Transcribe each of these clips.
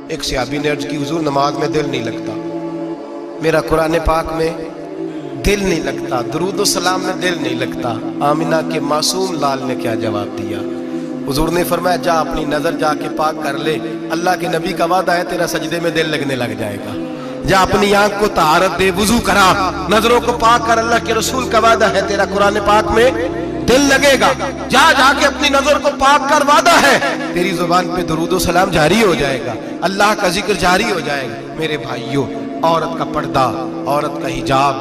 ایک صحابی نے عرض کی حضور نماز میں دل نہیں لگتا، میرا قرآن پاک میں دل نہیں لگتا، درود و سلام میں دل نہیں لگتا۔ آمینہ کے معصوم لال نے کیا جواب دیا؟ حضور نے فرمایا جا اپنی نظر جا کے پاک کر لے، اللہ کے نبی کا وعدہ ہے تیرا سجدے میں دل لگنے لگ جائے گا۔ جا اپنی آنکھ کو طہارت دے، وضو کرا، نظروں کو پاک کر، اللہ کے رسول کا وعدہ ہے تیرا قرآن پاک میں دل لگے گا۔ جا جا کے اپنی نظر کو پاک کر، وعدہ ہے تیری زبان پہ درود و سلام جاری ہو جائے گا، اللہ کا ذکر جاری ہو جائے گا۔ میرے بھائیوں، عورت کا پردہ، عورت کا حجاب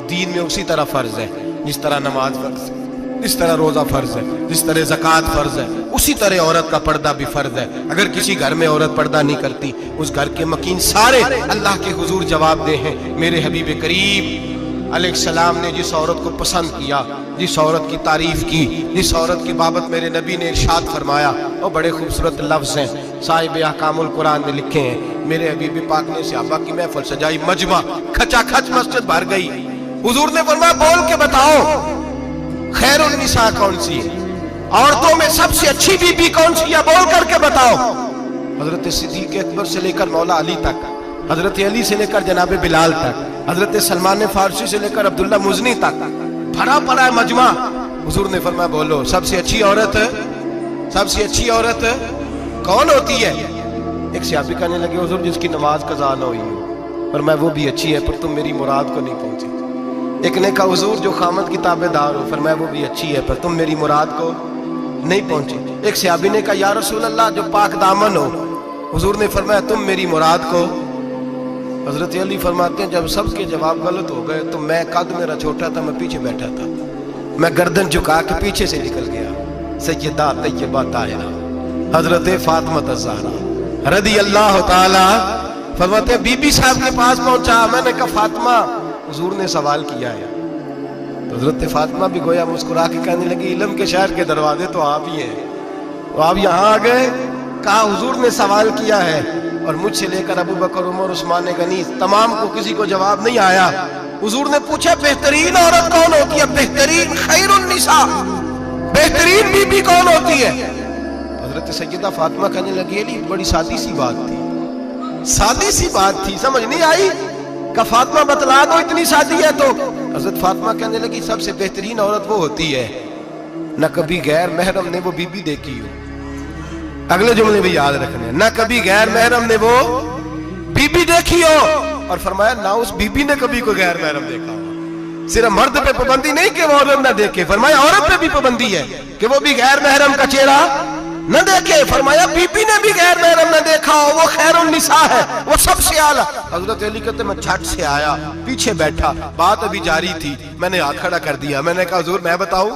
دین میں اسی طرح فرض ہے جس طرح نماز فرض ہے، جس طرح روزہ فرض ہے، جس طرح زکوٰۃ فرض ہے، اسی طرح عورت کا پردہ بھی فرض ہے۔ اگر کسی گھر میں عورت پردہ نہیں کرتی، اس گھر کے مکین سارے اللہ کے حضور جواب دے ہیں۔ میرے حبیب کریم علیہ السلام نے جس عورت کو پسند کیا، جس عورت کی تعریف کی، جس عورت کی بابت میرے نبی نے ارشاد فرمایا، وہ بڑے خوبصورت لفظ ہیں، صاحب احکام القرآن نے لکھے ہیں۔ میرے حبیب پاک نے صحابہ کی محفل سجائی، مجمع کھچا کھچ مسجد بھر گئی۔ حضور نے فرمایا بول کے بتاؤ خیر النساء کون سی ہے، عورتوں میں سب سے اچھی بی بی کون سی ہے، بول کر کے بتاؤ۔ حضرت صدیق اکبر سے لے کر مولا علی تک، حضرت علی سے لے کر جناب بلال تک، حضرت سلمان فارسی سے لے کر عبداللہ مزنی تک بھرا پڑا ہے مجمع۔ حضور نے فرمایا بولو سب سے اچھی عورت، سب سے اچھی عورت کون ہوتی ہے؟ ایک صحابی کہنے لگے حضور جس کی نماز قضا نہ ہوئی ہو، فرمایا وہ بھی اچھی ہے پر تم میری مراد کو نہیں پہنچی۔ ایک نے کہا حضور جو خامد کی تابع دار ہو، فرمایا وہ بھی اچھی ہے پر تم میری مراد کو نہیں پہنچی۔ ایک صحابی نے کہا یا رسول اللہ جو پاک دامن ہو، حضور نے فرمایا تم میری مراد کو۔ حضرت علی فرماتے ہیں جب سب کے جواب غلط ہو گئے تو میں قد میرا چھوٹا تھا، میں پیچھے بیٹھا تھا، میں گردن جھکا کے پیچھے سے نکل گیا۔ سیدہ طیبہ طاہرہ حضرت فاطمہ الزہرا رضی اللہ تعالی فرماتے ہیں بی بی صاحب کے پاس پہنچا، میں نے کہا فاطمہ حضور نے سوال کیا ہے۔ تو حضرت فاطمہ بھی گویا مسکرا کے کہنے لگی علم کے شہر کے دروازے تو آپ ہی ہیں، تو آپ یہاں آ گئے؟ کہا حضور نے سوال کیا ہے اور مجھ سے لے کر ابو بکر عمر عثمان غنی تمام کو کسی کو جواب نہیں آیا۔ حضور نے پوچھا بہترین عورت کون ہوتی ہے، بہترین خیر النساء بہترین بی بی کون ہوتی ہے؟ حضرت سیدہ فاطمہ کہنے لگی علی بڑی سادی سی بات تھی، سادی سی بات تھی، سمجھ نہیں آئی؟ کہ فاطمہ بتلا دو اتنی سادی ہے تو۔ حضرت فاطمہ کہنے لگی سب سے بہترین عورت وہ ہوتی ہے نہ کبھی غیر محرم نے وہ بی بی دیکھی ہو۔ اگلے جملے بھی یاد رکھنے ہیں، نہ کبھی غیر محرم نے وہ بی بی دیکھی ہو، اور فرمایا نہ اس بی بی نے کبھی کوئی غیر محرم دیکھا ہو۔ صرف مرد پہ پابندی نہیں کہ وہ عورت نہ دیکھے، فرمایا عورت پہ بھی پابندی ہے کہ وہ بھی غیر محرم کا چہرہ نہ دیکھے۔ فرمایا بی بی نے بھی غیر محرم نہ دیکھا ہو، وہ خیر النساء ہے، وہ سب سے اعلیٰ۔ حضرت علی کہتے میں جھٹ سے آیا، پیچھے بیٹھا، بات ابھی جاری تھی، میں نے ہاتھ کھڑا کر دیا، میں نے کہا حضور میں بتاؤں؟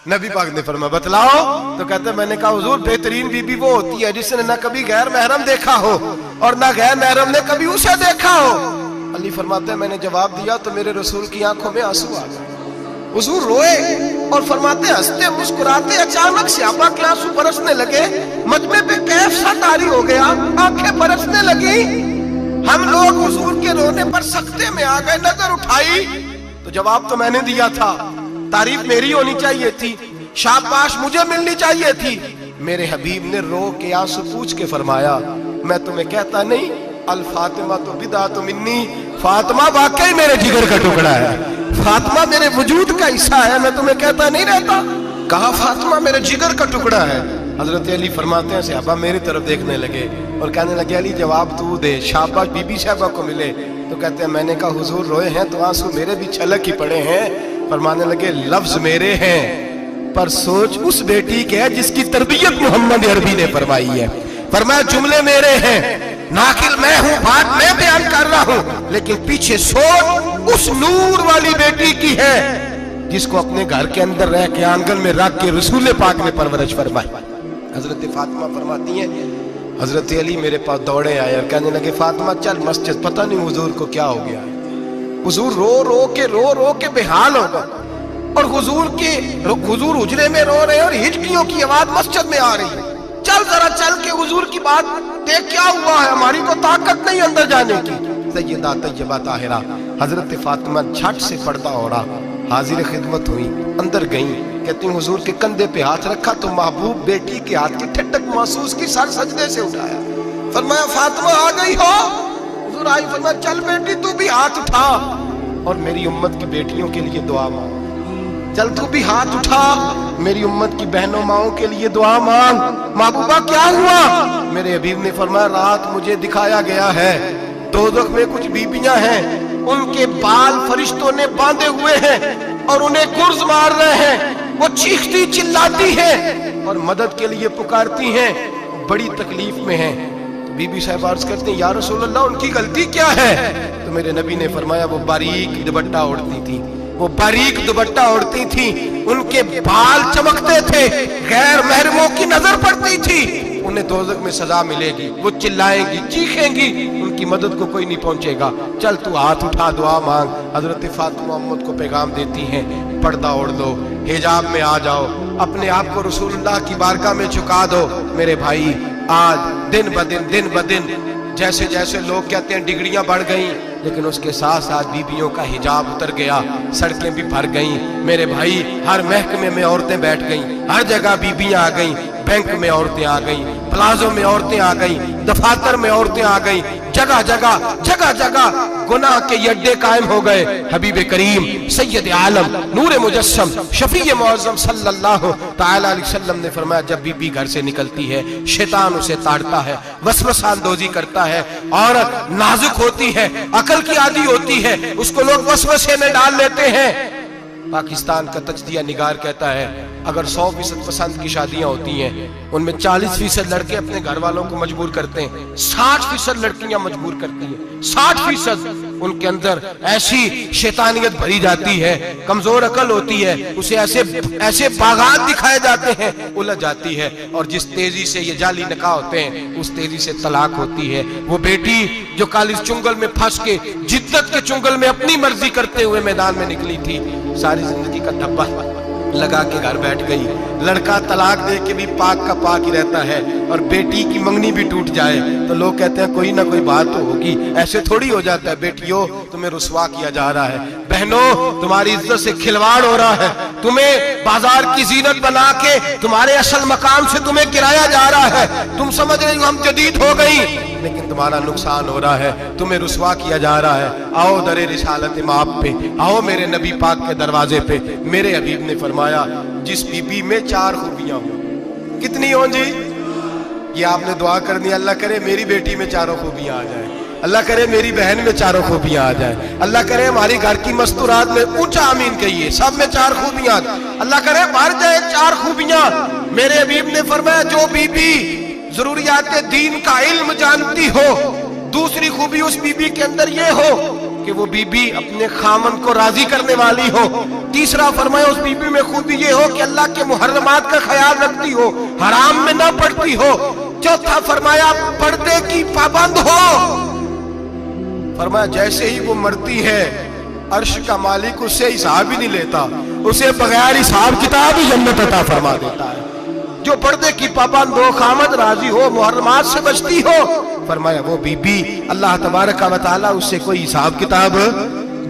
نبی پاک نے فرمایا بتلاؤ۔ تو کہتے میں نے کہا حضور بہترین بی بی وہ ہوتی ہے جس نے نہ کبھی غیر محرم دیکھا ہو اور نہ غیر محرم نے کبھی اسے دیکھا ہو۔ علی فرماتے ہیں میں نے جواب دیا تو میرے رسول کی آنکھوں میں آنسو آ گئے، حضور روئے اور فرماتے ہنستے مسکراتے اچانک صحابہ کے آنسو برسنے لگے، مجمع پہ کیف سا طاری ہو گیا، آنکھیں برسنے لگی۔ ہم لوگ حضور کے رونے پر سکتے میں آ گئے، نظر اٹھائی تو جواب تو میں نے دیا تھا، تعریف میری ہونی چاہیے تھی، شاباش مجھے ملنی چاہیے تھی۔ میرے حبیب نے رو کے آنسو پوچھ کے فرمایا میں تمہیں کہتا نہیں الفاطمہ تو بدعۃ منی، فاطمہ واقعی میرے جگر کا ٹکڑا ہے، فاطمہ میرے وجود کا حصہ ہے، میں تمہیں کہتا نہیں رہتا؟ کہا فاطمہ میرے جگر کا ٹکڑا ہے۔ حضرت علی فرماتے ہیں صحابہ میری طرف دیکھنے لگے اور کہنے لگے علی جواب تو دے، شاباش بی بی صاحبہ کو ملے۔ تو کہتے ہیں میں نے کہا حضور روئے ہیں تو آنسو میرے بھی چھلک ہی پڑے ہیں۔ فرمانے لگے لفظ میرے ہیں پر سوچ اس بیٹی کے ہے جس کی تربیت محمد عربی نے فرمائی ہے۔ فرمایا جملے میرے ہیں، ناقل میں ہوں، بات میں بیان کر رہا ہوں، لیکن پیچھے سوچ اس نور والی بیٹی کی ہے جس کو اپنے گھر کے اندر رہ کے آنگن میں رکھ کے رسول پاک نے پرورش فرمائی۔ حضرت فاطمہ فرماتی ہیں حضرت علی میرے پاس دوڑے آئے اور کہنے لگے فاطمہ چل مسجد، پتہ نہیں حضور کو کیا ہو گیا۔ حضور رو رو کے بحال ہو گئے اور حضور حجرے میں رو رہے ہیں اور ہچکیوں کی آواز مسجد میں آ رہی ہے۔ چل ذرا چل کے حضور کی بات دیکھ کیا ہوا ہے، ہماری کو طاقت نہیں اندر جانے کی۔ سیدہ طیبہ طاہرہ حضرت فاطمہ جھٹ سے پردہ اوڑھا، حاضر خدمت ہوئی، اندر گئیں، کہتی ہیں حضور کے کندھے پہ ہاتھ رکھا تو محبوب بیٹی کے ہاتھ کی ٹھنڈک محسوس کی، سر سجدے سے اٹھایا फरमाया फातिमा आ गई हो? हुजूर आई, फरमाया चल बेटी तू भी हाथ उठा और मेरी उम्मत की बेटियों के लिए दुआ मांग। चल तू भी हाथ उठा, मेरी उम्मत की बहनों माओं के लिए दुआ मांग। महबूबा क्या हुआ? मेरे हबीब ने फरमाया रात मुझे दिखाया गया है दोज़ख में कुछ बीबियां हैं, उनके बाल फरिश्तों ने बांधे हुए हैं और उन्हें गुर्ज मार रहे हैं। वो चीखती चिल्लाती हैं और मदद के लिए पुकारती हैं, बड़ी तकलीफ में हैं। तो बीबी साहब अर्ज करती हैं या रसूल अल्लाह उनकी गलती क्या है? तो मेरे नबी ने फरमाया वो बारीक दुपट्टा ओढ़ती थी, वो बारीक दुपट्टा ओढ़ती थी, उनके बाल चमकते थे, गैर महरमों की नजर पड़ती थी, उन्हें दोज़ख में सजा मिलेगी, वो चिल्लाएंगी चीखेंगी, उनकी मदद को कोई नहीं पहुंचेगा। चल तू हाथ उठा दुआ मांग। हजरत फातिमा उम्मत को पैगाम देती हैं पर्दा ओढ़ लो, हिजाब में आ जाओ, अपने आप को रसूलुल्लाह की बारगाह में झुका दो। मेरे भाई आज दिन ब दिन जैसे जैसे लोग कहते हैं डिग्रियां बढ़ गई, लेकिन उसके साथ साथ बीबियों का हिजाब उतर गया, सड़कें भी भर गईं। मेरे भाई हर महकमे में औरतें बैठ गईं, हर जगह बीबियां आ गईं, बैंक में औरतें आ गईं, प्लाजो में औरतें आ गईं, दफातर में औरतें आ गईं, जगह जगह गुनाह के अड्डे कायम हो गए। हबीब करीम सैयद आलम नूर मुजस्सम शफी मुअज़्ज़म सल्लल्लाहु तआला अलैहि वसल्लम ने फरमाया जब बीबी घर से निकलती है शैतान उसे ताड़ता है, वसवसा अंदोज़ी करता है। औरत नाजुक होती है, अकल की आदी होती है, उसको लोग वसवसे में डाल लेते हैं। पाकिस्तान का तजदिया निगार कहता है अगर 100% पसंद की शादियां होती हैं उनमें 40% लड़के अपने घर वालों को मजबूर करते हैं, 60% लड़कियां मजबूर करती हैं। 60% उनके अंदर ऐसी शैतानियत भरी जाती है, कमजोर अकल होती है, उसे ऐसे बागात दिखाए जाते हैं, उलझ जाती है। और जिस तेजी से ये जाली निकाह होते हैं उस तेजी से तलाक होती है। वो बेटी जो कल इस चुंगल में फंस के जिद्दत के चुंगल में अपनी मर्जी करते हुए मैदान में निकली थी, सारी जिंदगी का धब्बा लगा के घर बैठ गई। लड़का तलाक दे के भी पाक का पाक ही रहता है और बेटी की मंगनी भी टूट जाए तो लोग कहते हैं कोई ना कोई बात तो होगी। ऐसे थोड़ी हो जाता है। बेटियों तुम्हें रुसवा किया जा रहा है, बहनों तुम्हारी इज्जत से खिलवाड़ हो रहा है, तुम्हें बाजार की जीनत बना के तुम्हारे असल मकाम से तुम्हें गिराया जा रहा है। तुम समझ रही हो हम जदीद हो गई, लेकिन तुम्हारा नुकसान हो रहा है, तुम्हें रुसवा किया जा रहा है। आओ दरे रिसालत माप पे, आओ मेरे नबी पाक के दरवाजे पे। मेरे हबीब ने फरमाया जिस बीबी में 4 खूबियां हो, कितनी हो जी? ये आपने दुआ करनी, अल्लाह करे मेरी बेटी में 4 खूबियां आ जाए, अल्लाह करे मेरी बहन में 4 खूबियां आ जाए, अल्लाह करे हमारी घर की मस्तूरात में ऊंचा आमीन कहिए सब में 4 खूबियां, अल्लाह करे भर जाए 4 खूबियां। मेरे हबीब ने फरमाया जो बीबी जरूरियात दीन का इल्म जानती हो, दूसरी खूबी उस बीबी के अंदर ये हो कि वो बीबी अपने खामन को राजी करने वाली हो, तीसरा फरमाया उस बीबी में खूबी ये हो कि अल्लाह के मुहर्रमात का ख्याल रखती हो, हराम में ना पड़ती हो, चौथा फरमाया पर्दे की पाबंद हो। फरमाया जैसे ही वो मरती है अर्श का मालिक उससे हिसाब ही नहीं लेता, उसे बगैर हिसाब किताब ही जन्नत अता फरमा देता है। जो पर्दे की पाबंद हो, खामद राजी हो, मुहर्रमात से बचती हो, फरमाया वो बीबी अल्लाह तबारक व तआला उससे कोई हिसाब किताब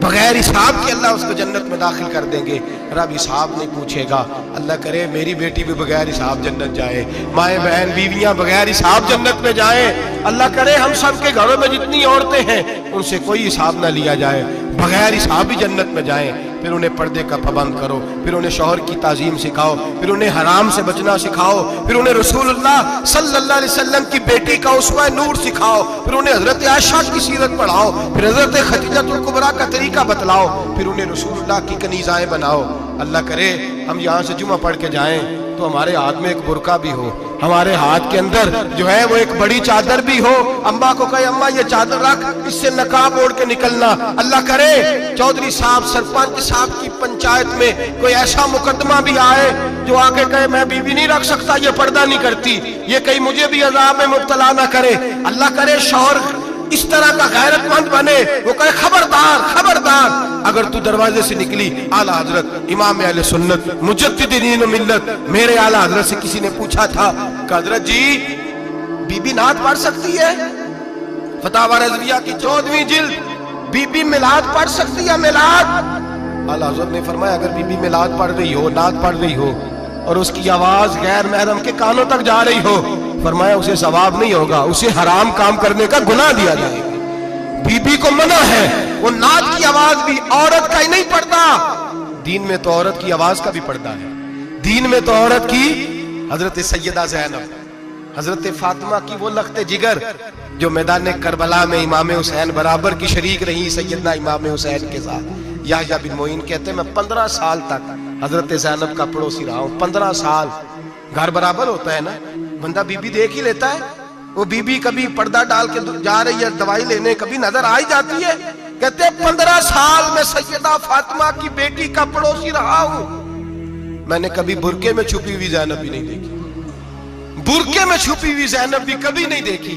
बगैर हिसाब के अल्लाह उसको जन्नत में दाखिल कर देंगे। रब हिसाब नहीं पूछेगा। अल्लाह करे मेरी बेटी भी बगैर हिसाब जन्नत जाए, माए बहन बीवियां बगैर हिसाब जन्नत में जाए। अल्लाह करे हम सब के घरों में जितनी औरतें हैं उनसे कोई हिसाब ना लिया जाए, बगैर हिसाब ही जन्नत में जाए। फिर उन्हें पर्दे का पाबंद करो, फिर उन्हें शौहर की ताजीम सिखाओ, फिर उन्हें हराम से बचना सिखाओ, फिर उन्हें रसूलुल्लाह सल्लल्लाहु अलैहि वसल्लम की बेटी का उसवा नूर सिखाओ, फिर उन्हें हजरत आयशा की सीरत पढ़ाओ, फिर हजरत खदीजतुल कुबरा का तरीका बतलाओ, फिर उन्हें रसूलुल्लाह की कनीज़ाएं बनाओ। अल्लाह करे हम यहाँ से जुमा पढ़ के जाएं तो हमारे हाथ में एक बुरका भी हो, हमारे हाथ के अंदर जो है वो एक बड़ी चादर भी हो। अम्मा को कहे अम्मा ये चादर रख, इससे नकाब ओढ़ के निकलना। अल्लाह करे चौधरी साहब सरपंच साहब की पंचायत में कोई ऐसा मुकदमा भी आए जो आके कहे मैं बीवी नहीं रख सकता, ये पर्दा नहीं करती, ये कहीं मुझे भी अजाब में मुब्तला ना करे। अल्लाह करे शौहर इस तरह का गैरतमंद बने, वो कहे खबरदार खबरदार, अगर तू दरवाजे से निकली आला हजरत इमाम अहले सुन्नत मुजद्दिद दीन मिल्लत मेरे आला हजरत से किसी ने पूछा था कि हजरत जी बीबी नात पढ़ सकती है? फतावा रज़विया की 14वीं जिल्द, बीबी मिलाद पढ़ सकती है? मिलाद आला हजरत ने फरमाया अगर बीबी मिलाद पढ़ रही हो, नात पढ़ रही हो और उसकी आवाज गैर महरम के कानों तक जा रही हो, फरमाया उसे सवाब नहीं होगा, उसे हराम काम करने का गुनाह दिया जाएगा। बीबी को मना है, वो नाद की आवाज भी औरत का ही नहीं पड़ता, दीन में तो औरत की आवाज का भी पर्दा है। दीन में तो औरत की हजरत सैयदा ज़ैनब, हजरत फातिमा की वो लख्ते जिगर जो मैदान करबला में इमाम हुसैन बराबर की शरीक रही सैयदना इमाम हुसैन के साथ। याह्या बिन मोइन कहते मैं 15 साल तक हजरत ज़ैनब का पड़ोसी रहा हूं। 15 साल, घर बराबर होता है ना, बंदा बीबी देख ही लेता है। वो बीबी कभी पर्दा डाल के जा रही है दवाई लेने, कभी नजर आ ही जाती है। कहते 15 साल में सैयदा फातिमा की बेटी का पड़ोसी रहा हूं, मैंने कभी बुरके में छुपी हुई ज़ैनब भी नहीं देखी, बुरके में छुपी हुई ज़ैनब भी कभी नहीं देखी।